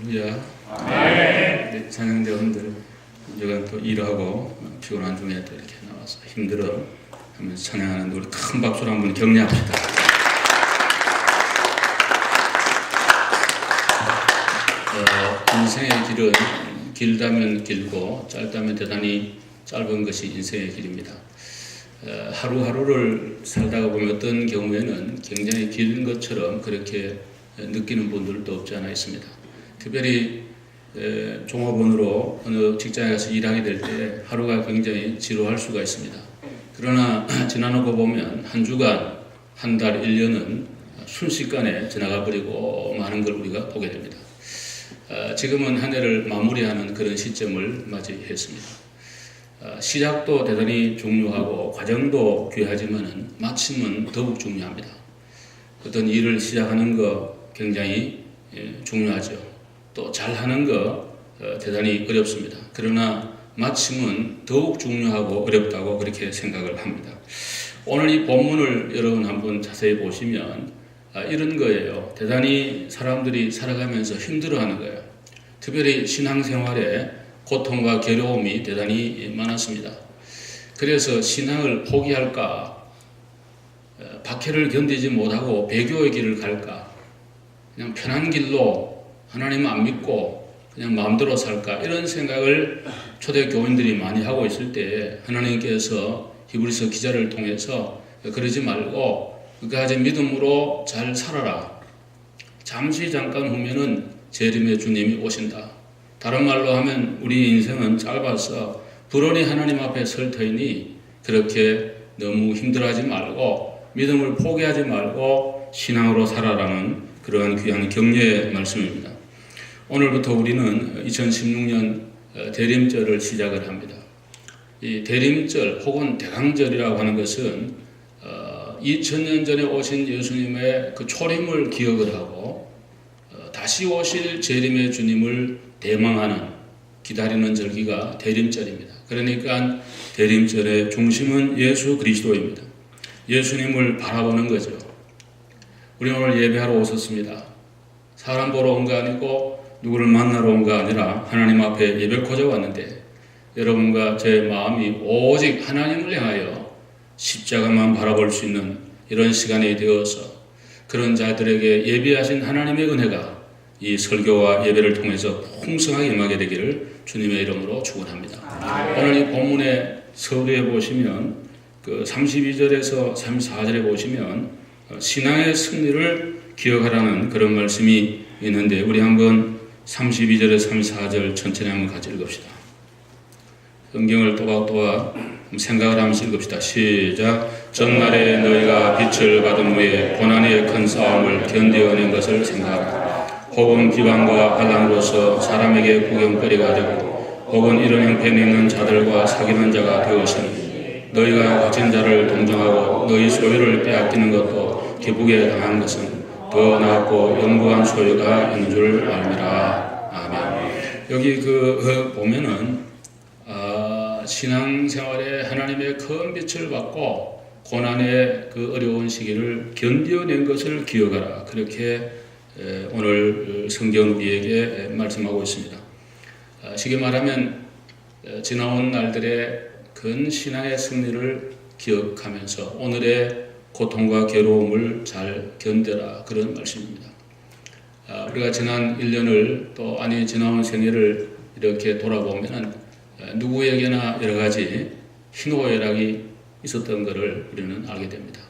할렐루야. 네, 찬양대원들 이제는 또 일하고 피곤한 중에 또 이렇게 나와서 힘들어 하면서 찬양하는데 우리 큰 박수로 한번 격려합시다. 인생의 길은 길다면 길고 짧다면 대단히 짧은 것이 인생의 길입니다. 하루하루를 살다가 보면 어떤 경우에는 굉장히 긴 것처럼 그렇게 느끼는 분들도 없지 않아 있습니다. 특별히 종업원으로 어느 직장에 가서 일하게 될 때 하루가 굉장히 지루할 수가 있습니다. 그러나 지나놓고 보면 한 주간, 한 달, 1년은 순식간에 지나가 버리고 많은 걸 우리가 보게 됩니다. 지금은 한 해를 마무리하는 그런 시점을 맞이했습니다. 시작도 대단히 중요하고 과정도 귀하지만은 마침은 더욱 중요합니다. 어떤 일을 시작하는 거 굉장히 중요하죠. 또 잘하는 거 대단히 어렵습니다. 그러나 마침은 더욱 중요하고 어렵다고 그렇게 생각을 합니다. 오늘 이 본문을 여러분 한번 자세히 보시면 이런 거예요. 대단히 사람들이 살아가면서 힘들어하는 거예요. 특별히 신앙생활에 고통과 괴로움이 대단히 많았습니다. 그래서 신앙을 포기할까, 박해를 견디지 못하고 배교의 길을 갈까, 그냥 편한 길로 하나님 안 믿고 그냥 마음대로 살까, 이런 생각을 초대교인들이 많이 하고 있을 때 하나님께서 히브리서 기자를 통해서 그러지 말고 그까지 믿음으로 잘 살아라. 잠시 잠깐 후면은 재림의 주님이 오신다. 다른 말로 하면 우리 인생은 짧아서 불온히 하나님 앞에 설 터이니 그렇게 너무 힘들어하지 말고 믿음을 포기하지 말고 신앙으로 살아라는 그러한 귀한 격려의 말씀입니다. 오늘부터 우리는 2016년 대림절을 시작을 합니다. 이 대림절 혹은 대강절이라고 하는 것은 2000년 전에 오신 예수님의 그 초림을 기억을 하고 다시 오실 재림의 주님을 대망하는, 기다리는 절기가 대림절입니다. 그러니까 대림절의 중심은 예수 그리스도입니다. 예수님을 바라보는 거죠. 우리 오늘 예배하러 오셨습니다. 사람 보러 온 거 아니고 누구를 만나러 온 거 아니라 하나님 앞에 예배코자 왔는데 여러분과 제 마음이 오직 하나님을 향하여 십자가만 바라볼 수 있는 이런 시간이 되어서 그런 자들에게 예비하신 하나님의 은혜가 이 설교와 예배를 통해서 풍성하게 임하게 되기를 주님의 이름으로 축원합니다. 오늘 이 본문의 서두에 보시면 그 32절에서 34절에 보시면 신앙의 승리를 기억하라는 그런 말씀이 있는데 우리 한번 32절에서 34절 천천히 한번 같이 읽읍시다. 성경을 또박또박 생각을 하면서 읽읍시다. 시작. 전날에 너희가 빛을 받은 후에 고난의 큰 싸움을 견뎌낸 것을 생각하라. 혹은 비방과 반란으로서 사람에게 구경거리가 되고 혹은 이런 형편이 있는 자들과 사귀는 자가 되었으니 너희가 가진 자를 동정하고 너희 소유를 빼앗기는 것도 기쁘게 당한 것은 더 나았고 영구한 소유가 있는 줄 알미라. 아멘. 여기 보면은 신앙생활에 하나님의 큰 빛을 받고 고난의 그 어려운 시기를 견뎌낸 것을 기억하라. 그렇게 오늘 성경은 우리에게 말씀하고 있습니다. 쉽게 말하면 지나온 날들의 큰 신앙의 승리를 기억하면서 오늘의 고통과 괴로움을 잘 견뎌라, 그런 말씀입니다. 우리가 지난 1년을 또 지나온 생애를 이렇게 돌아보면 누구에게나 여러 가지 희노애락이 있었던 것을 우리는 알게 됩니다.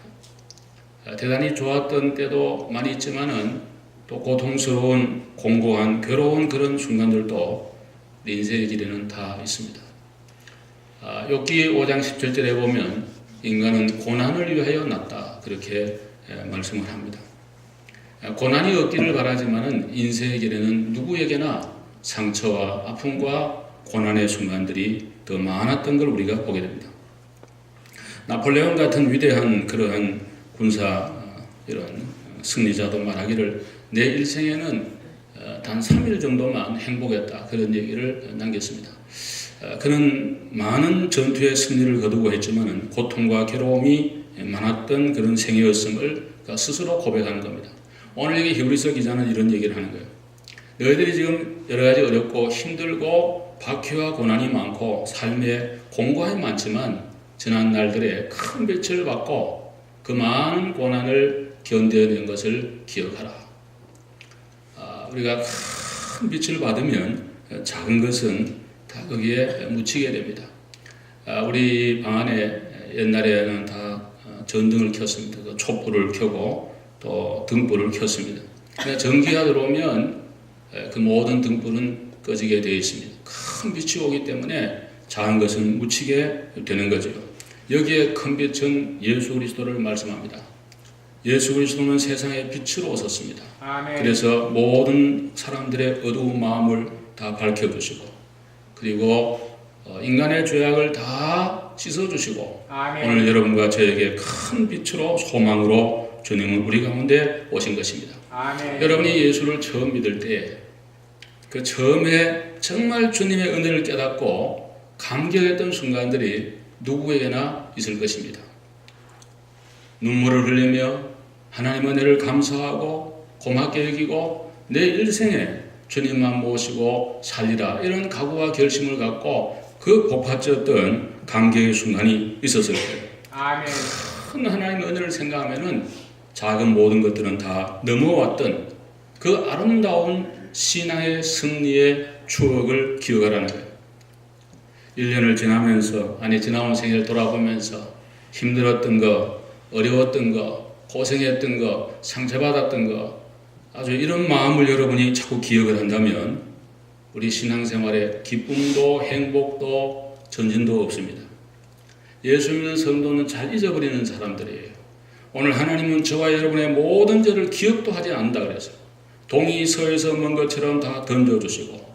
대단히 좋았던 때도 많이 있지만은 또 고통스러운, 공고한, 괴로운 그런 순간들도 우리 인생의 길에는 다 있습니다. 욥기 5장 17절에 보면 인간은 고난을 위하여 났다, 그렇게 말씀을 합니다. 고난이 없기를 바라지만은 인생의 길에는 누구에게나 상처와 아픔과 고난의 순간들이 더 많았던 걸 우리가 보게 됩니다. 나폴레옹 같은 위대한 그러한 군사 이런 승리자도 말하기를 내 일생에는 단 3일 정도만 행복했다, 그런 얘기를 남겼습니다. 그는 많은 전투의 승리를 거두고 했지만 고통과 괴로움이 많았던 그런 생애였음을 스스로 고백하는 겁니다. 오늘 여기 히브리서 기자는 이런 얘기를 하는 거예요. 너희들이 지금 여러 가지 어렵고 힘들고 박해와 고난이 많고 삶에 공고함이 많지만 지난 날들에 큰 빛을 받고 그 많은 고난을 견뎌낸 것을 기억하라. 우리가 큰 빛을 받으면 작은 것은 다 거기에 묻히게 됩니다. 우리 방 안에 옛날에는 다 전등을 켰습니다. 촛불을 켜고 또 등불을 켰습니다. 전기가 들어오면 그 모든 등불은 꺼지게 되어 있습니다. 큰 빛이 오기 때문에 작은 것은 묻히게 되는 거죠. 여기에 큰 빛은 예수 그리스도를 말씀합니다. 예수 그리스도는 세상의 빛으로 오셨습니다. 아멘. 그래서 모든 사람들의 어두운 마음을 다 밝혀주시고 그리고 인간의 죄악을 다 씻어주시고 아멘. 오늘 여러분과 저에게 큰 빛으로 소망으로 주님은 우리 가운데 오신 것입니다. 아멘. 여러분이 예수를 처음 믿을 때 그 처음에 정말 주님의 은혜를 깨닫고 감격했던 순간들이 누구에게나 있을 것입니다. 눈물을 흘리며 하나님의 은혜를 감사하고 고맙게 여기고 내 일생에 주님만 모시고 살리라 이런 각오와 결심을 갖고 그 복받쳤던 감격의 순간이 있었을 거예요. 아멘. 큰 하나님의 은혜를 생각하면은 작은 모든 것들은 다 넘어왔던 그 아름다운 신앙의 승리의 추억을 기억하라는 거예요. 1년을 지나온 생애를 돌아보면서 힘들었던 거, 어려웠던 거, 고생했던 거, 상처받았던 거 아주 이런 마음을 여러분이 자꾸 기억을 한다면 우리 신앙생활에 기쁨도 행복도 전진도 없습니다. 예수 믿는 성도는 잘 잊어버리는 사람들이에요. 오늘 하나님은 저와 여러분의 모든 죄를 기억도 하지 않는다 그래서 동이 서에서 먼 것처럼 다 던져주시고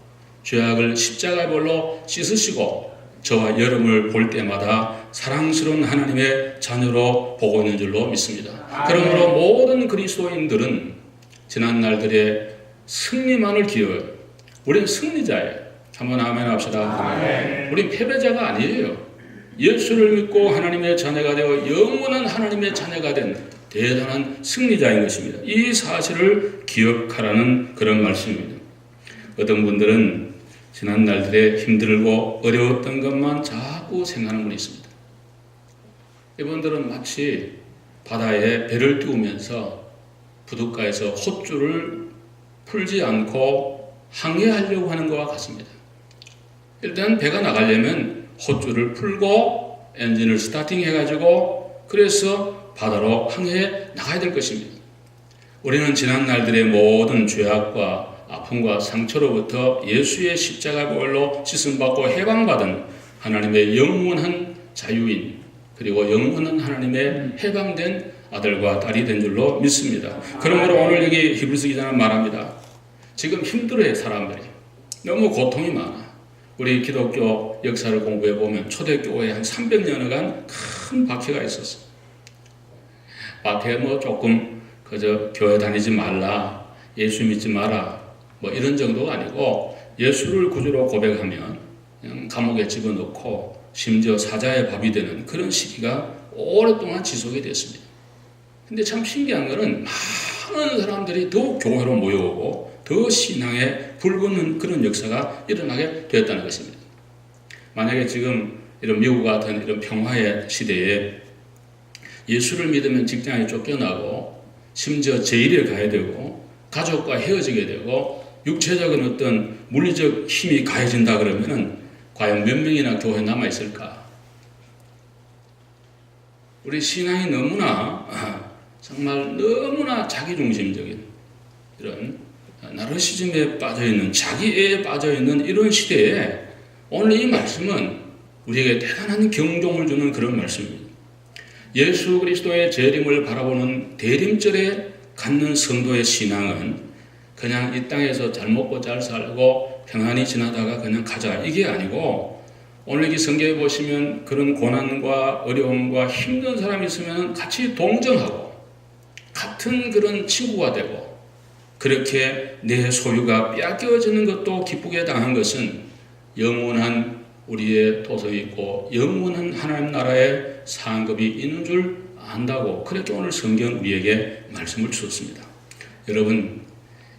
죄악을 십자가의 볼로 씻으시고 저와 여러분을 볼 때마다 사랑스러운 하나님의 자녀로 보고 있는 줄로 믿습니다. 그러므로 모든 그리스도인들은 지난 날들의 승리만을 기억해요. 우리는 승리자예요. 한번 아멘 합시다. 우리는 패배자가 아니에요. 예수를 믿고 하나님의 자녀가 되어 영원한 하나님의 자녀가 된 대단한 승리자인 것입니다. 이 사실을 기억하라는 그런 말씀입니다. 어떤 분들은 지난 날들에 힘들고 어려웠던 것만 자꾸 생각하는 분이 있습니다. 이분들은 마치 바다에 배를 띄우면서 부둣가에서 헛줄을 풀지 않고 항해하려고 하는 것과 같습니다. 일단 배가 나가려면 헛줄을 풀고 엔진을 스타팅해가지고 그래서 바다로 항해해 나가야 될 것입니다. 우리는 지난 날들의 모든 죄악과 아픔과 상처로부터 예수의 십자가 보혈로 씻음받고 해방받은 하나님의 영원한 자유인 그리고 영원한 하나님의 해방된 아들과 딸이 된 줄로 믿습니다. 그러므로 오늘 여기 히브리서 기자는 말합니다. 지금 힘들어해 사람들이. 너무 고통이 많아. 우리 기독교 역사를 공부해 보면 초대교회에 한 300년간 큰 박해가 있었어. 박해 조금 그저 교회 다니지 말라, 예수 믿지 마라 이런 정도가 아니고 예수를 구주로 고백하면 그냥 감옥에 집어넣고 심지어 사자의 밥이 되는 그런 시기가 오랫동안 지속이 됐습니다. 근데 참 신기한 거는 많은 사람들이 더 교회로 모여오고 더 신앙에 불붙는 그런 역사가 일어나게 되었다는 것입니다. 만약에 지금 이런 미국 같은 이런 평화의 시대에 예수를 믿으면 직장에 쫓겨나고 심지어 제일에 가야 되고 가족과 헤어지게 되고 육체적인 어떤 물리적 힘이 가해진다 그러면은 과연 몇 명이나 교회에 남아있을까? 우리 신앙이 너무나 정말 너무나 자기중심적인 이런 나르시즘에 빠져있는 자기애에 빠져있는 이런 시대에 오늘 이 말씀은 우리에게 대단한 경종을 주는 그런 말씀입니다. 예수 그리스도의 재림을 바라보는 대림절에 갖는 성도의 신앙은 그냥 이 땅에서 잘 먹고 잘 살고 평안히 지나다가 그냥 가자 이게 아니고 오늘 이 성경에 보시면 그런 고난과 어려움과 힘든 사람이 있으면 같이 동정하고 같은 그런 친구가 되고 그렇게 내 소유가 빼앗겨지는 것도 기쁘게 당한 것은 영원한 우리의 도성이 있고 영원한 하나님 나라의 상급이 있는 줄 안다고 그렇게 오늘 성경 우리에게 말씀을 주셨습니다. 여러분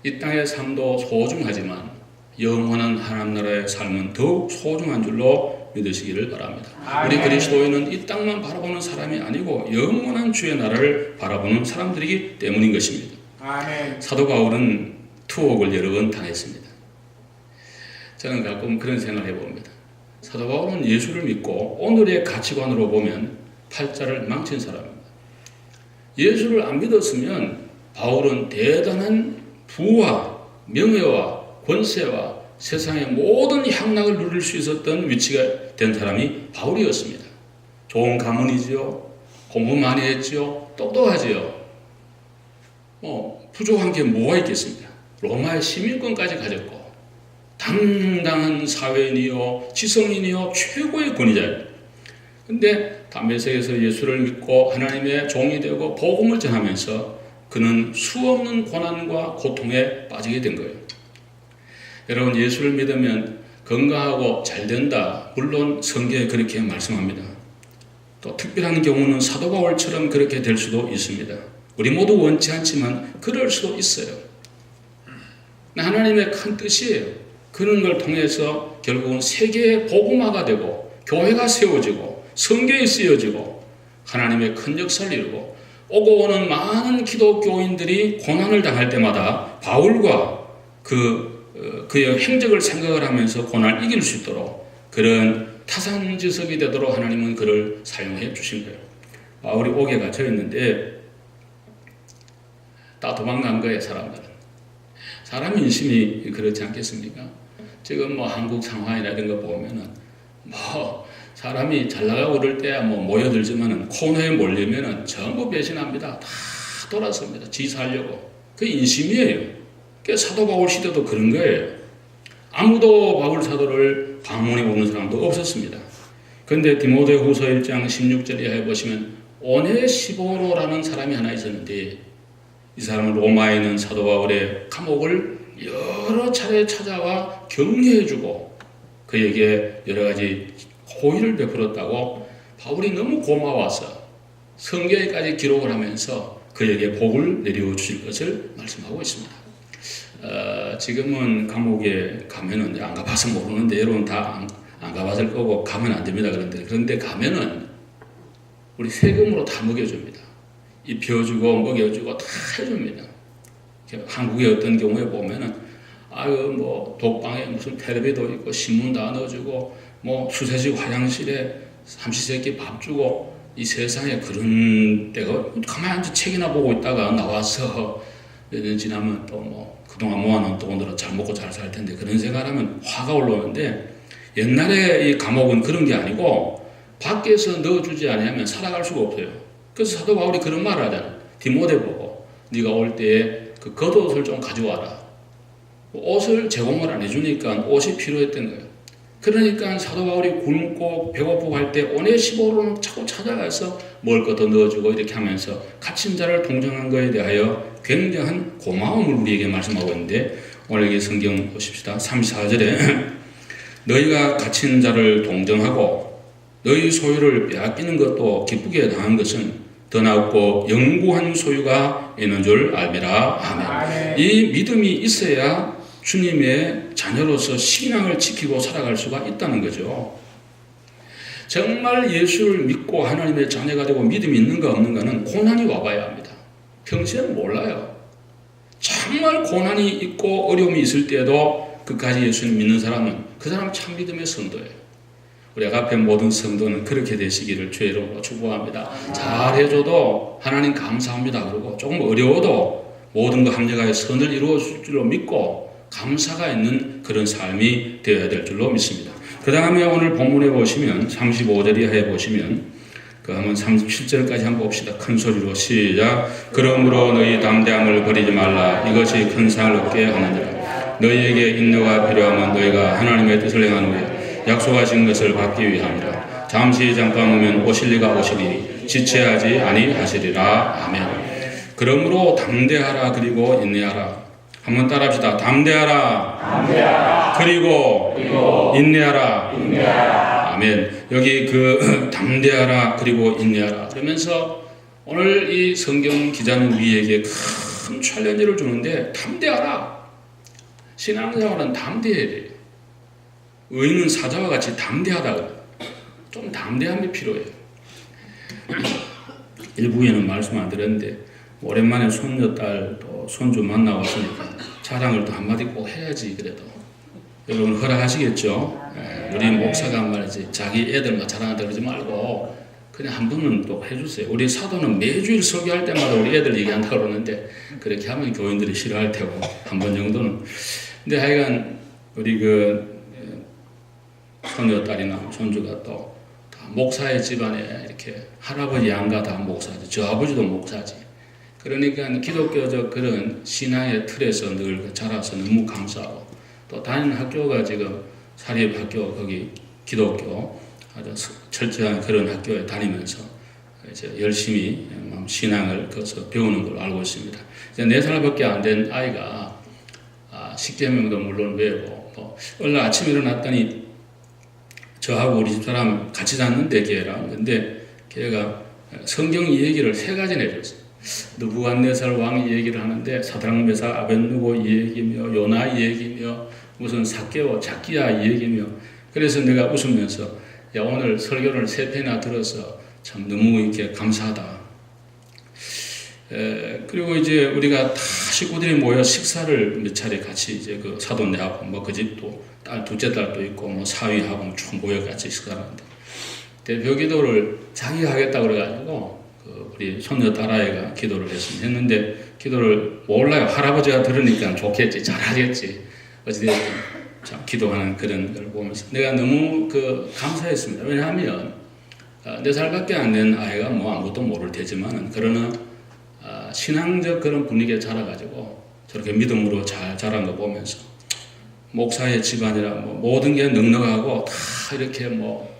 이 땅의 삶도 소중하지만 영원한 하나님 나라의 삶은 더욱 소중한 줄로 믿으시기를 바랍니다. 우리 그리스도인은 이 땅만 바라보는 사람이 아니고 영원한 주의 나라를 바라보는 사람들이기 때문인 것입니다. 아멘. 사도 바울은 투옥을 여러 번 당했습니다. 저는 가끔 그런 생각을 해봅니다. 사도 바울은 예수를 믿고 오늘의 가치관으로 보면 팔자를 망친 사람입니다. 예수를 안 믿었으면 바울은 대단한 부와 명예와 권세와 세상의 모든 향락을 누릴 수 있었던 위치가 된 사람이 바울이었습니다. 좋은 가문이지요. 공부 많이 했지요. 똑똑하지요. 부족한 게 뭐가 있겠습니까? 로마의 시민권까지 가졌고 당당한 사회인이요 지성인이요 최고의 권위자예요. 근데 담메색에서 예수를 믿고 하나님의 종이 되고 복음을 전하면서 그는 수없는 고난과 고통에 빠지게 된 거예요. 여러분, 예수를 믿으면 건강하고 잘 된다. 물론 성경에 그렇게 말씀합니다. 또 특별한 경우는 사도 바울처럼 그렇게 될 수도 있습니다. 우리 모두 원치 않지만 그럴 수도 있어요. 하나님의 큰 뜻이에요. 그런 걸 통해서 결국은 세계의 복음화가 되고 교회가 세워지고 성경이 쓰여지고 하나님의 큰 역사를 이루고 오고 오는 많은 기독교인들이 고난을 당할 때마다 바울과 그의 행적을 생각을 하면서 고난을 이길 수 있도록 그런 타산지석이 되도록 하나님은 그를 사용해 주신 거예요. 바울이 옥에 갇혀 있는데 다 도망간 거예요. 사람 인심이 그렇지 않겠습니까? 지금 한국 상황이나 이런 거 보면은 사람이 잘 나가고 그럴 때 모여들지만은 코너에 몰리면은 전부 배신합니다. 다 돌아섭니다. 지 살려고. 그 인심이에요. 사도 바울 시대도 그런 거예요. 아무도 바울 사도를 방문해 오는 사람도 없었습니다. 그런데 디모데후서 1장 16절에 보시면 오네시보로라는 사람이 하나 있었는데 이 사람은 로마에 있는 사도 바울의 감옥을 여러 차례 찾아와 격려해주고 그에게 여러 가지 호의를 베풀었다고 바울이 너무 고마워서 성경에까지 기록을 하면서 그에게 복을 내려 주실 것을 말씀하고 있습니다. 지금은 감옥에 가면은 안 가봐서 모르는데 여러분 다 안 가봤을 거고 가면 안 됩니다. 그런데 가면은 우리 세금으로 다 먹여줍니다. 입혀주고 먹여주고 다 해줍니다. 한국의 어떤 경우에 보면은 독방에 무슨 텔레비도 있고 신문 다 넣어주고 수세식 화장실에 삼시세끼 밥 주고 이 세상에 그런 때가 가만히 앉아 책이나 보고 있다가 나와서 몇 년 지나면 또 그동안 모아놓은 돈으로 잘 먹고 잘 살 텐데 그런 생각하면 화가 올라오는데 옛날에 이 감옥은 그런 게 아니고 밖에서 넣어주지 않으면 살아갈 수가 없어요. 그래서 사도 바울이 그런 말을 하잖아요. 디모데 보고 네가 올 때에 그 겉옷을 좀 가져와라. 옷을 제공을 안 해주니까 옷이 필요했던 거예요. 그러니까 사도 바울이 굶고 배고프고 할 때 오네시보로는 자꾸 찾아가서 먹을 것도 넣어주고 이렇게 하면서 갇힌 자를 동정한 것에 대하여 굉장한 고마움을 우리에게 말씀하고 있는데 오늘 이 성경 보십시다. 34절에 너희가 갇힌 자를 동정하고 너희 소유를 빼앗기는 것도 기쁘게 당한 것은 더 나았고 영구한 소유가 있는 줄 알미라. 아멘. 이 믿음이 있어야 주님의 자녀로서 신앙을 지키고 살아갈 수가 있다는 거죠. 정말 예수를 믿고 하나님의 자녀가 되고 믿음이 있는가 없는가는 고난이 와봐야 합니다. 평소에는 몰라요. 정말 고난이 있고 어려움이 있을 때에도 끝까지 예수를 믿는 사람은 그 사람 참 믿음의 성도예요. 우리 앞에 모든 성도는 그렇게 되시기를 주의 이름으로 축복합니다. 잘해줘도 하나님 감사합니다. 그러고 조금 어려워도 모든 거 합력하여 선을 이루어 줄 줄로 믿고 감사가 있는 그런 삶이 되어야 될 줄로 믿습니다. 그 다음에 오늘 본문에 보시면 35절 이하에 보시면 한번 37절까지 한번 봅시다. 큰 소리로 시작. 그러므로 너희 담대함을 버리지 말라. 이것이 큰 상을 얻게 하느니라. 너희에게 인내가 필요하면 너희가 하나님의 뜻을 행한 후에 약속하신 것을 받기 위함이라. 잠시 잠깐 오면 오실 이가 오시리니 지체하지 아니하시리라. 아멘. 그러므로 담대하라 그리고 인내하라. 한번 따라합시다. 담대하라. 그리고 인내하라. 아멘. 여기 담대하라 그리고 인내하라 그러면서 오늘 이 성경 기자는 우리에게 큰 챌린지를 주는데 담대하라. 신앙생활은 담대해야 돼요. 의인은 사자와 같이 담대하다. 좀 담대함이 필요해요. 일부에는 말씀 안 드렸는데 오랜만에 손녀딸 또 손주 만나왔으니까 자랑을 또 한마디 꼭 해야지. 그래도 여러분 허락하시겠죠? 우리 목사가 말이지 자기 애들만 자랑한다 그러지 말고 그냥 한 번은 또 해주세요. 우리 사도는 매주일 설교할 때마다 우리 애들 얘기한다 그러는데 그렇게 하면 교인들이 싫어할 테고 한 번 정도는. 근데 하여간 우리 그 손녀딸이나 손주가 또 다 목사의 집안에 이렇게 할아버지 양가 다 목사지, 저 아버지도 목사지. 그러니까 기독교적 그런 신앙의 틀에서 늘 자라서 너무 감사하고, 또 다니는 학교가 지금 사립학교, 거기 기독교 아주 철저한 그런 학교에 다니면서 이제 열심히 신앙을 거기서 배우는 걸로 알고 있습니다. 이제 4살밖에 안 된 아이가 십계명도 물론 외우고, 뭐 오늘 아침에 일어났더니 저하고 우리 집사람 같이 잤는데 걔랑, 근데 걔가 성경 이야기를 3가지나 해줬어요. 느부갓네살 왕 이야기를 하는데 사드락 메삭 아벳느고 이야기며 요나 이야기며 무슨 삭개오 작기야 이야기며, 그래서 내가 웃으면서 야, 오늘 설교를 3편이나 들어서 참 너무 이렇게 감사하다. 그리고 이제 우리가 다 식구들이 모여 식사를 몇 차례 같이 이제 그 사돈네하고 뭐 그 집도 딸 둘째 딸도 있고 뭐 사위하고 쭉 모여 같이 식사하는데 대표 기도를 자기가 하겠다고 그래가지고 그 우리 손녀 딸아이가 기도를 했는데 기도를 몰라요. 할아버지가 들으니까 좋겠지, 잘하겠지. 어찌됐든 참 기도하는 그런 걸 보면서 내가 너무 그 감사했습니다. 왜냐하면 4살밖에 안 된 아이가 뭐 아무것도 모를 테지만 그러나 신앙적 그런 분위기에 자라가지고 저렇게 믿음으로 잘 자란 거 보면서 목사의 집안이라 뭐 모든 게 넉넉하고 다 이렇게 뭐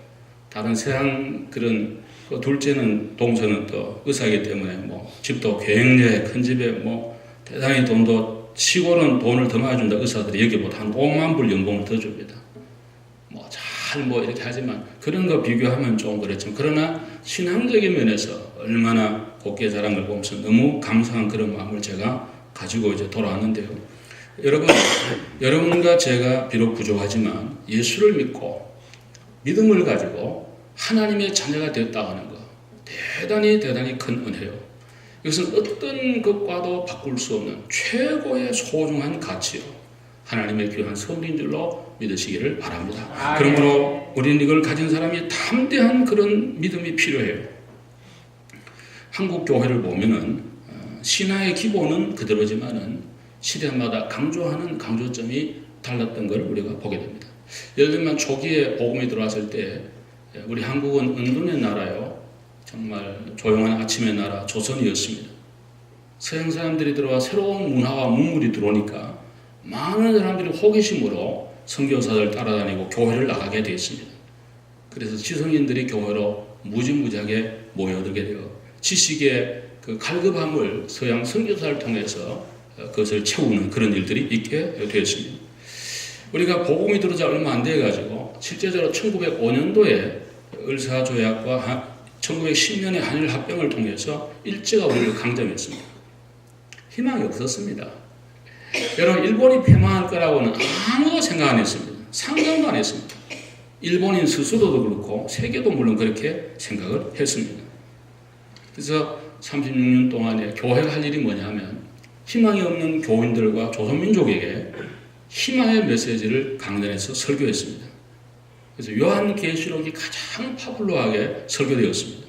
다른 세상 그런 그 둘째는 동서는 또 의사이기 때문에 뭐 집도 굉장히 큰 집에 뭐 대단히 돈도 시골은 돈을 더 많이 준다. 의사들이 여기보다 한 5만 불 연봉을 더 줍니다. 뭐 잘 뭐 이렇게 하지만 그런 거 비교하면 좀 그렇지만 그러나 신앙적인 면에서 얼마나 곱게 자란 걸 보면서 너무 감사한 그런 마음을 제가 가지고 이제 돌아왔는데요. 여러분과 제가 비록 부족하지만 예수를 믿고 믿음을 가지고 하나님의 자녀가 되었다 하는 것 대단히 큰 은혜요. 이것은 어떤 것과도 바꿀 수 없는 최고의 소중한 가치요. 하나님의 귀한 선물인 줄로 믿으시기를 바랍니다. 그러므로 우리는 이걸 가진 사람이 담대한 그런 믿음이 필요해요. 한국 교회를 보면은 신화의 기본은 그대로지만은 시대마다 강조하는 강조점이 달랐던 걸 우리가 보게 됩니다. 예를 들면 초기에 복음이 들어왔을 때 우리 한국은 은둔의 나라요. 정말 조용한 아침의 나라 조선이었습니다. 서양 사람들이 들어와 새로운 문화와 문물이 들어오니까 많은 사람들이 호기심으로 선교사들 따라다니고 교회를 나가게 되었습니다. 그래서 지성인들이 교회로 무지무지하게 모여들게 되어 지식의 그 갈급함을 서양 선교사를 통해서 그것을 채우는 그런 일들이 있게 되었습니다. 우리가 복음이 들어오자 얼마 안 돼가지고 실제적으로 1905년도에 을사조약과 1910년에 한일 합병을 통해서 일제가 우리를 강점했습니다. 희망이 없었습니다. 여러분 일본이 패망할 거라고는 아무도 생각 안 했습니다. 상상도 안 했습니다. 일본인 스스로도 그렇고 세계도 물론 그렇게 생각을 했습니다. 그래서 36년 동안에 교회가 할 일이 뭐냐면 희망이 없는 교인들과 조선민족에게 희망의 메시지를 강단에서 설교했습니다. 그래서 요한계시록이 가장 파블로하게 설교되었습니다.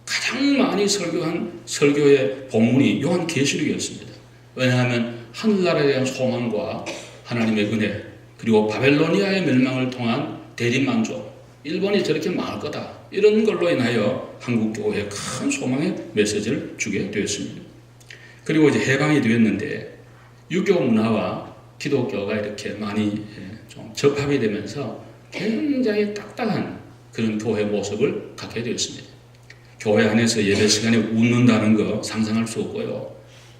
가장 많이 설교한 설교의 본문이 요한계시록이었습니다. 왜냐하면 하늘나라에 대한 소망과 하나님의 은혜 그리고 바벨로니아의 멸망을 통한 대리만족 일본이 저렇게 망할 거다 이런 걸로 인하여 한국교회에 큰 소망의 메시지를 주게 되었습니다. 그리고 이제 해방이 되었는데 유교 문화와 기독교가 이렇게 많이 좀 접합이 되면서 굉장히 딱딱한 그런 교회 모습을 갖게 되었습니다. 교회 안에서 예배 시간에 웃는다는 거 상상할 수 없고요.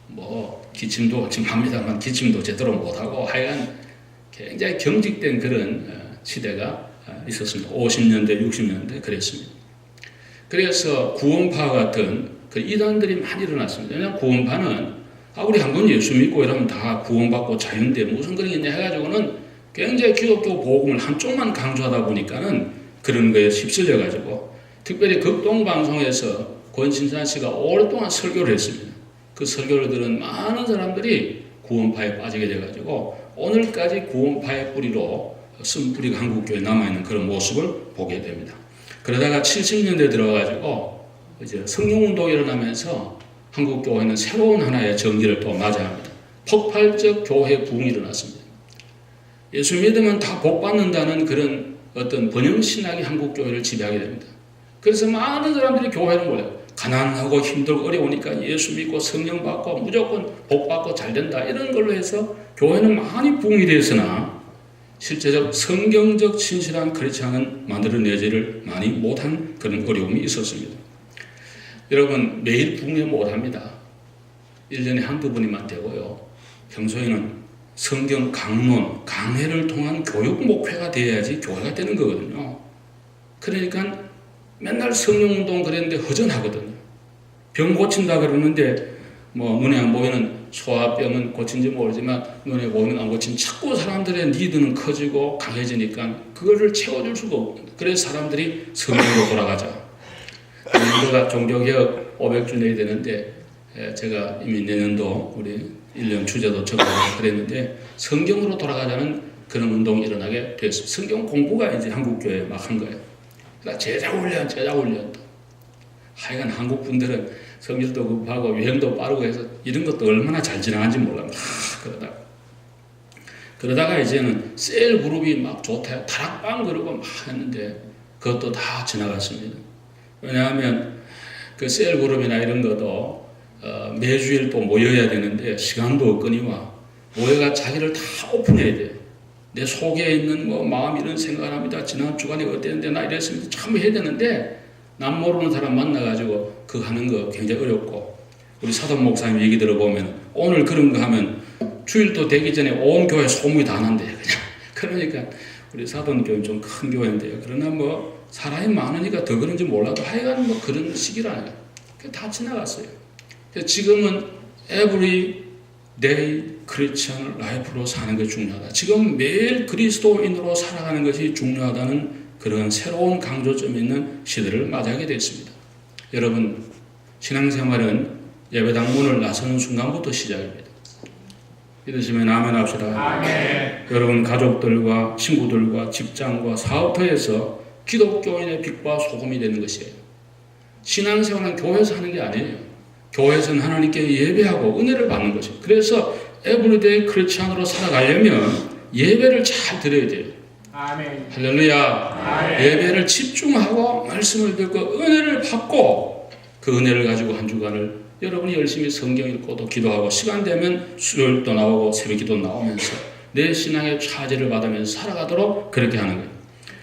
뭐 기침도 지금 합니다만 기침도 제대로 못하고 하여간 굉장히 경직된 그런 시대가 있었습니다. 50년대, 60년대 그랬습니다. 그래서 구원파 같은 그 이단들이 많이 일어났습니다. 왜냐하면 구원파는 우리 한번 예수 믿고 이러면 다 구원받고 자유인데 무슨 그런 게 있냐 해가지고는 굉장히 기독교 복음을 한쪽만 강조하다 보니까는 그런 거에 휩쓸려가지고 특별히 극동방송에서 권신산 씨가 오랫동안 설교를 했습니다. 그 설교를 들은 많은 사람들이 구원파에 빠지게 돼가지고 오늘까지 구원파의 뿌리로 쓴뿌리가 한국교회에 남아있는 그런 모습을 보게 됩니다. 그러다가 70년대 들어가지고 이제 성령운동이 일어나면서 한국교회는 새로운 하나의 전기를 또 맞아야 합니다. 폭발적 교회 부흥이 일어났습니다. 예수 믿으면 다 복받는다는 그런 어떤 번영신학이 한국교회를 지배하게 됩니다. 그래서 많은 사람들이 교회를 몰라요. 가난하고 힘들고 어려우니까 예수 믿고 성령 받고 무조건 복 받고 잘 된다 이런 걸로 해서 교회는 많이 부흥이 되었으나 실제적 성경적 진실한 크리스찬은 만들어내지를 많이 못한 그런 어려움이 있었습니다. 여러분 매일 부흥을 못합니다. 1년에 한두 번이만 되고요. 평소에는 성경 강론, 강해를 통한 교육 목회가 되어야지 교회가 되는 거거든요. 그러니까 맨날 성령운동 그랬는데 허전하거든요. 병 고친다 그러는데 뭐 눈에 안 보이는 소아병은 고친지 모르지만 눈에 보이는 안 고친 자꾸 사람들의 니드는 커지고 강해지니까 그거를 채워줄 수가 없거든요. 그래서 사람들이 성령으로 돌아가자. 우리가 종교개혁 500주 내야 되는데 제가 이미 내년도 우리 1년 주제도 적어서 그랬는데 성경으로 돌아가자는 그런 운동이 일어나게 됐습니다. 성경 공부가 이제 한국교회에 막 한 거예요. 그러니까 제자훈련. 하여간 한국 분들은 성질도 급하고 유행도 빠르고 해서 이런 것도 얼마나 잘 지나간지 몰라. 그러다가 이제는 셀 그룹이 막 좋다. 다락방 그러고 막 했는데 그것도 다 지나갔습니다. 왜냐하면 그 셀 그룹이나 이런 것도 매주일 또 모여야 되는데 시간도 없거니와 모여가 자기를 다 오픈해야 돼요. 내 속에 있는 뭐 마음 이런 생각을 합니다. 지난 주간에 어땠는데 나 이랬습니다. 참 해야 되는데 남 모르는 사람 만나가지고 그 하는 거 굉장히 어렵고 우리 사돈 목사님 얘기 들어보면 오늘 그런 거 하면 주일도 되기 전에 온 교회 소문이 다 난대요. 그러니까 우리 사돈 교회는 좀 큰 교회인데요. 그러나 뭐 사람이 많으니까 더 그런지 몰라도 하여간 뭐 그런 시기라요. 다 지나갔어요. 지금은 every day 크리스천 라이프로 사는 것이 중요하다. 지금 매일 그리스도인으로 살아가는 것이 중요하다는 그런 새로운 강조점이 있는 시대를 맞이하게 됐습니다. 여러분, 신앙생활은 예배당 문을 나서는 순간부터 시작입니다. 믿으시면 아멘 합시다. 아멘. 여러분 가족들과 친구들과 직장과 사업터에서 기독교인의 빛과 소금이 되는 것이에요. 신앙생활은 교회에서 하는 게 아니에요. 교회에서는 하나님께 예배하고 은혜를 받는 것이에요. 그래서 에브리데이 크리스찬으로 살아가려면 예배를 잘 드려야 돼요. 아멘. 할렐루야. 아멘. 예배를 집중하고 말씀을 듣고 은혜를 받고 그 은혜를 가지고 한 주간을 여러분이 열심히 성경 읽고 또 기도하고 시간 되면 수요일도 나오고 새벽기도 나오면서 내 신앙의 차지를 받으면서 살아가도록 그렇게 하는 거예요.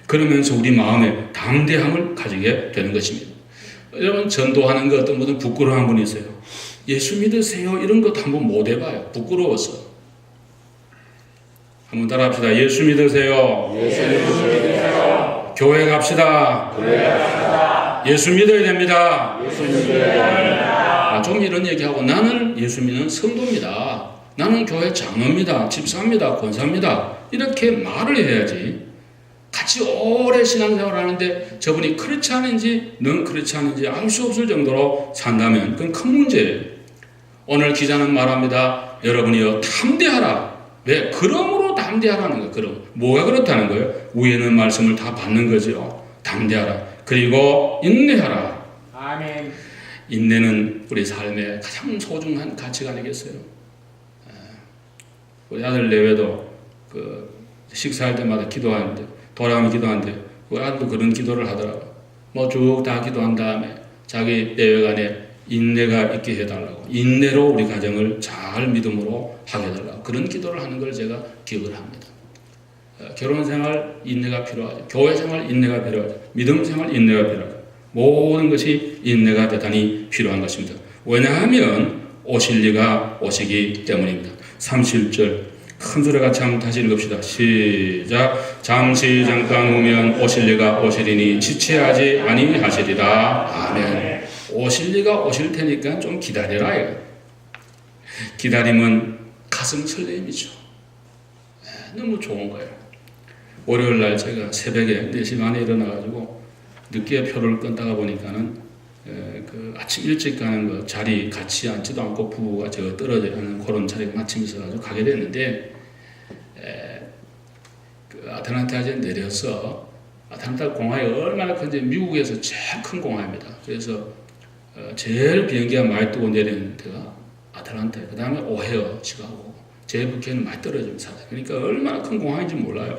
그러면서 우리 마음에 담대함을 가지게 되는 것입니다. 여러분 전도하는 것 어떤 분은 부끄러운 분이 있어요. 예수 믿으세요 이런 것도 한번 못 해봐요. 부끄러워서. 한번 따라합시다. 예수 믿으세요. 예수 믿으세요. 교회 갑시다. 교회 갑시다. 예수 믿어야 됩니다. 예수 믿어야 됩니다. 좀 이런 얘기하고 나는 예수 믿는 성도입니다. 나는 교회 장로입니다. 집사입니다. 권사입니다. 이렇게 말을 해야지. 같이 오래 신앙생활을 하는데 저분이 크리스찬인지 넌 크리스찬인지 알 수 없을 정도로 산다면 그건 큰 문제예요. 오늘 기자는 말합니다. 여러분이요 담대하라. 왜? 그러므로 담대하라는 거예요. 그럼 뭐가 그렇다는 거예요? 위에는 말씀을 다 받는 거죠. 담대하라. 그리고 인내하라. 아멘. 인내는 우리 삶의 가장 소중한 가치가 아니겠어요? 우리 아들 내외도 그 식사할 때마다 기도하는데 돌아오면 기도하는데 우리 아들도 그런 기도를 하더라고요. 뭐 쭉 다 기도한 다음에 자기 내외간에 인내가 있게 해달라고 인내로 우리 가정을 잘 믿음으로 하게 해달라고 그런 기도를 하는 걸 제가 기억을 합니다. 결혼생활 인내가 필요하죠. 교회생활 인내가 필요하죠. 믿음생활 인내가 필요하죠. 모든 것이 인내가 대단히 필요한 것입니다. 왜냐하면 오실 리가 오시기 때문입니다. 37절 큰 소리 같이 한번 다시 읽읍시다. 시작. 잠시 잠깐 오면 오실 리가 오시리니 지체하지 아니하시리다. 아멘. 오실 리가 오실 테니까 좀 기다려라. 기다림은 가슴 설렘이죠. 너무 좋은 거예요. 월요일 날 제가 새벽에 4시 반에 일어나가지고 늦게 표를 끊다가 보니까는 그 아침 일찍 가는 거 자리 같이 앉지도 않고 부부가 저 떨어져 있는 그런 자리가 마침 있어가지고 가게 됐는데 그 아틀란타에 내려서 아틀란타 공항이 얼마나 큰지 미국에서 제일 큰 공항입니다. 그래서 제일 비행기가 많이 뜨고 내리는 데가 아틀란타예요. 그 다음에 오헤어, 시카고, JFK는 많이 떨어집니다. 그러니까 얼마나 큰 공항인지 몰라요.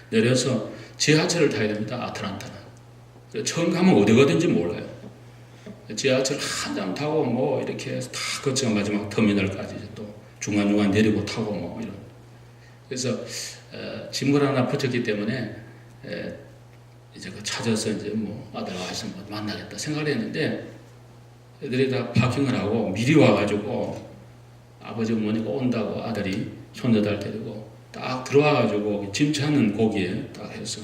내려서 지하철을 타야 됩니다. 아틀란타는. 처음 가면 어디 가든지 몰라요. 지하철 한 장 타고 뭐 이렇게 해서 다 거쳐 마지막 터미널까지 또 중간중간 내리고 타고 뭐 이런. 그래서 짐을 하나 붙였기 때문에 이제 그 찾아서 이제 뭐 아들 와서 뭐 만나겠다 생각을 했는데 애들이 다 파킹을 하고 미리 와가지고 아버지 어머니가 온다고 아들이 손녀들 데리고 딱 들어와가지고 짐 찾는 거기에 딱 해서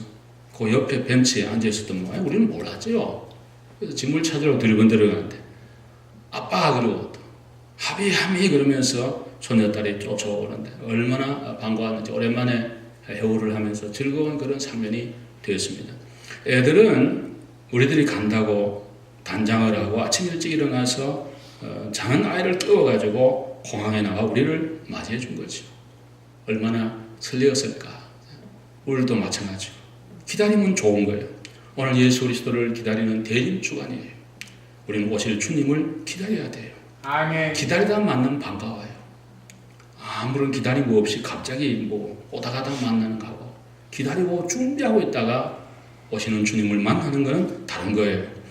그 옆에 벤치에 앉아있었던 모양 우리는 몰랐죠. 그래서 짐을 찾으러 들번 들어가는데 아빠 그러고 하비 그러면서 손녀딸이 쫓아오는데 얼마나 반가웠는지 오랜만에 회우를 하면서 즐거운 그런 장면이 되었습니다. 애들은 우리들이 간다고 단장을 하고 아침 일찍 일어나서 자는 아이를 깨워가지고 공항에 나와 우리를 맞이해 준 거죠. 얼마나 설레었을까. 우리도 마찬가지고 기다림은 좋은 거예요. 오늘 예수 그리스도를 기다리는 대림 주간이에요. 우리는 오실 주님을 기다려야 돼요. 아멘. 기다리다 만나면 반가워요. 아무런 기다림 없이 갑자기 뭐 오다가다 만나는 거하고 기다리고 준비하고 있다가 오시는 주님을 만나는 것은 다른 거예요.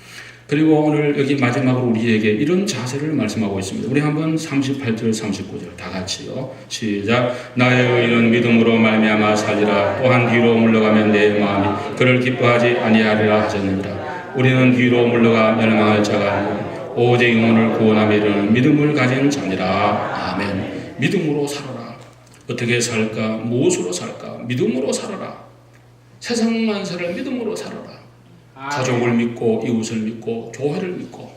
그리고 오늘 여기 마지막으로 우리에게 이런 자세를 말씀하고 있습니다. 우리 한번 38절 39절 다 같이요. 시작. 나의 의인은 믿음으로 말미암아 살리라. 또한 뒤로 물러가면 내 마음이 그를 기뻐하지 아니하리라 하셨느니라. 우리는 뒤로 물러가 멸망할 자가 아니고 오직 영혼을 구원하며 이르는 믿음을 가진 자니라. 아멘. 믿음으로 살아라. 어떻게 살까? 무엇으로 살까? 믿음으로 살아라. 세상 만사를 믿음으로 살아라. 가족을 믿고 이웃을 믿고 교회를 믿고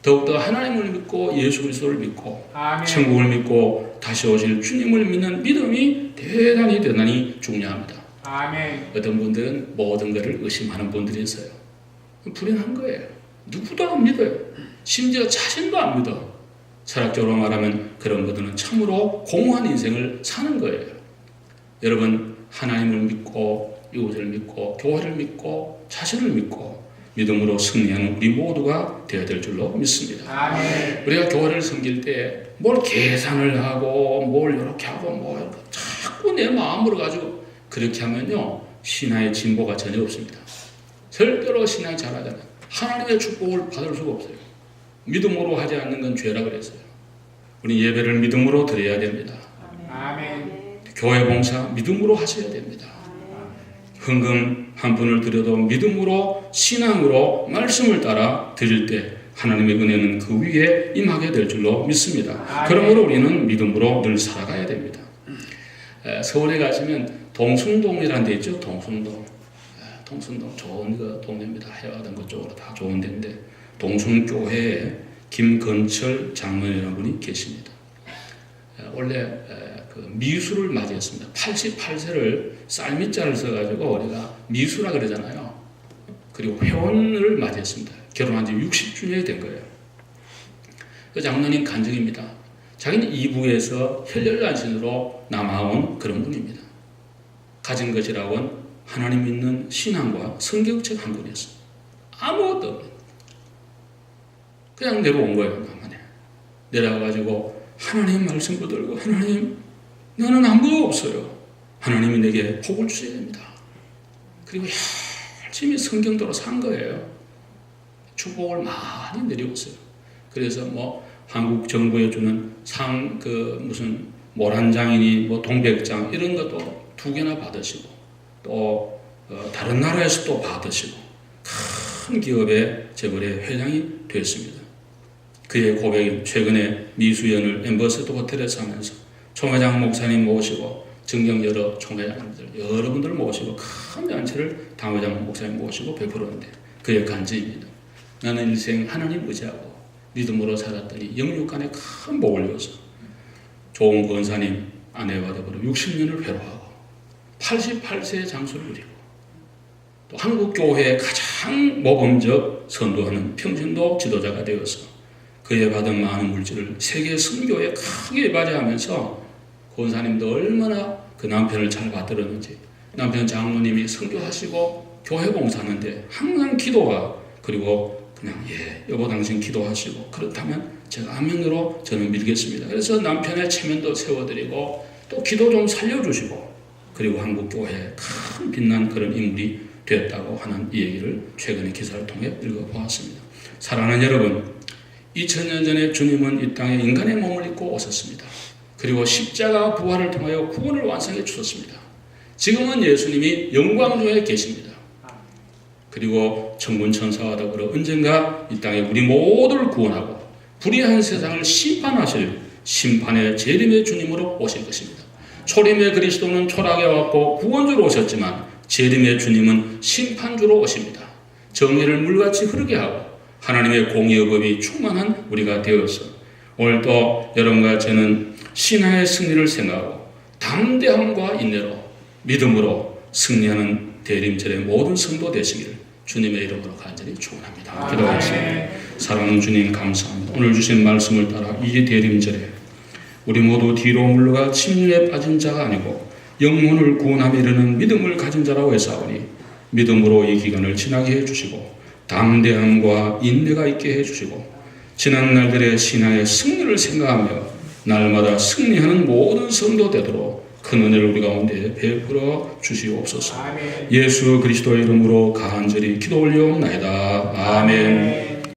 더욱더 하나님을 믿고 예수 그리스도를 믿고 아멘. 천국을 믿고 다시 오실 주님을 믿는 믿음이 대단히 중요합니다. 아멘. 어떤 분들은 모든 것을 의심하는 분들이 있어요. 불행한 거예요. 누구도 안 믿어요. 심지어 자신도 안 믿어. 철학적으로 말하면 그런 분들은 참으로 공허한 인생을 사는 거예요. 여러분 하나님을 믿고 이웃을 믿고 교회를 믿고 자신을 믿고 믿음으로 승리하는 우리 모두가 되어야 될 줄로 믿습니다. 아멘. 우리가 교회를 섬길 때 뭘 계산을 하고 뭘 이렇게 하고 뭐 자꾸 내 마음으로 가지고 그렇게 하면요 신앙의 진보가 전혀 없습니다. 절대로 신앙이 잘하잖아요. 하나님의 축복을 받을 수가 없어요. 믿음으로 하지 않는 건 죄라 그랬어요. 우리 예배를 믿음으로 드려야 됩니다. 아멘. 교회 봉사 믿음으로 하셔야 됩니다. 헌금 한 푼을 드려도 믿음으로 신앙으로 말씀을 따라 드릴 때 하나님의 은혜는 그 위에 임하게 될 줄로 믿습니다. 그러므로 우리는 믿음으로 늘 살아가야 됩니다. 서울에 가시면 동순동이라는 데 있죠. 동순동 좋은 그 동네입니다. 해화동 그쪽으로 다 좋은 데인데 동순교회에 김건철 장로님이라는 분이 계십니다. 원래 그 미수를 맞이했습니다. 88세를 쌀미자를 써가지고 우리가 미수라 그러잖아요. 그리고 회원을 맞이했습니다. 결혼한 지 60주년이 된 거예요. 그 장로님 간증입니다. 자기는 이부에서 혈혈단신으로 남아온 그런 분입니다. 가진 것이라고는 하나님 믿는 신앙과 성경책 한 권이었습니다. 아무것도 없는 그냥 내려온 거예요. 남한에 내려와가지고 하나님 말씀 붙들고 하나님 나는 아무것도 없어요. 하나님이 내게 복을 주셔야 됩니다. 그리고 열심히 성경대로 산 거예요. 축복을 많이 내려왔어요. 그래서 뭐 한국 정부에 주는 상 무슨 모란장이니 뭐 동백장 이런 것도 2개나 받으시고 또 다른 나라에서 또 받으시고 큰 기업의 재벌의 회장이 되었습니다. 그의 고백이 최근에 미수연을 엠버서드 호텔에서 하면서 총회장 목사님 모시고 정경 여러 총회장들 여러분들 모시고 큰 잔치를 당회장 목사님 모시고 베풀었는데 그의 간증입니다. 나는 일생 하나님 의지하고 믿음으로 살았더니 영육간에 큰 복을 이어서 좋은 권사님 아내와 더불어 60년을 회로하고 88세의 장수를 누리고 또 한국교회의 가장 모범적 선도하는 평신도 지도자가 되어서 그에 받은 많은 물질을 세계 선교에 크게 발휘하면서 권사님도 얼마나 그 남편을 잘 받들었는지 남편 장로님이 선교하시고 교회 봉사하는데 항상 기도와 그리고 그냥 여보 당신 기도하시고 그렇다면 제가 아멘으로 저는 믿겠습니다. 그래서 남편의 체면도 세워드리고 또 기도 좀 살려주시고 그리고 한국교회에 큰 빛난 그런 인물이 되었다고 하는 이 얘기를 최근에 기사를 통해 읽어보았습니다. 사랑하는 여러분, 2000년 전에 주님은 이 땅에 인간의 몸을 입고 오셨습니다. 그리고 십자가 부활을 통하여 구원을 완성해 주셨습니다. 지금은 예수님이 영광 중에 계십니다. 그리고 천군 천사와 더불어 언젠가 이 땅에 우리 모두를 구원하고 불의한 세상을 심판하실 심판의 재림의 주님으로 오실 것입니다. 초림의 그리스도는 초락에 왔고 구원주로 오셨지만 재림의 주님은 심판주로 오십니다. 정의를 물같이 흐르게 하고 하나님의 공의의 법이 충만한 우리가 되어서 오늘 또 여러분과 저는 신화의 승리를 생각하고 담대함과 인내로 믿음으로 승리하는 대림절의 모든 성도 되시기를 주님의 이름으로 간절히 축원합니다. 기도하겠습니다. 사랑하는 주님 감사합니다. 오늘 주신 말씀을 따라 이 대림절에 우리 모두 뒤로 물러가 침륜에 빠진 자가 아니고 영혼을 구원함에 이르는 믿음을 가진 자라고 해사오니 믿음으로 이 기간을 지나게 해주시고 담대함과 인내가 있게 해주시고 지난 날들의 신앙의 승리를 생각하며 날마다 승리하는 모든 성도 되도록 큰 은혜를 우리 가운데 베풀어 주시옵소서. 예수 그리스도의 이름으로 간절히 기도 올려옵나이다. 아멘.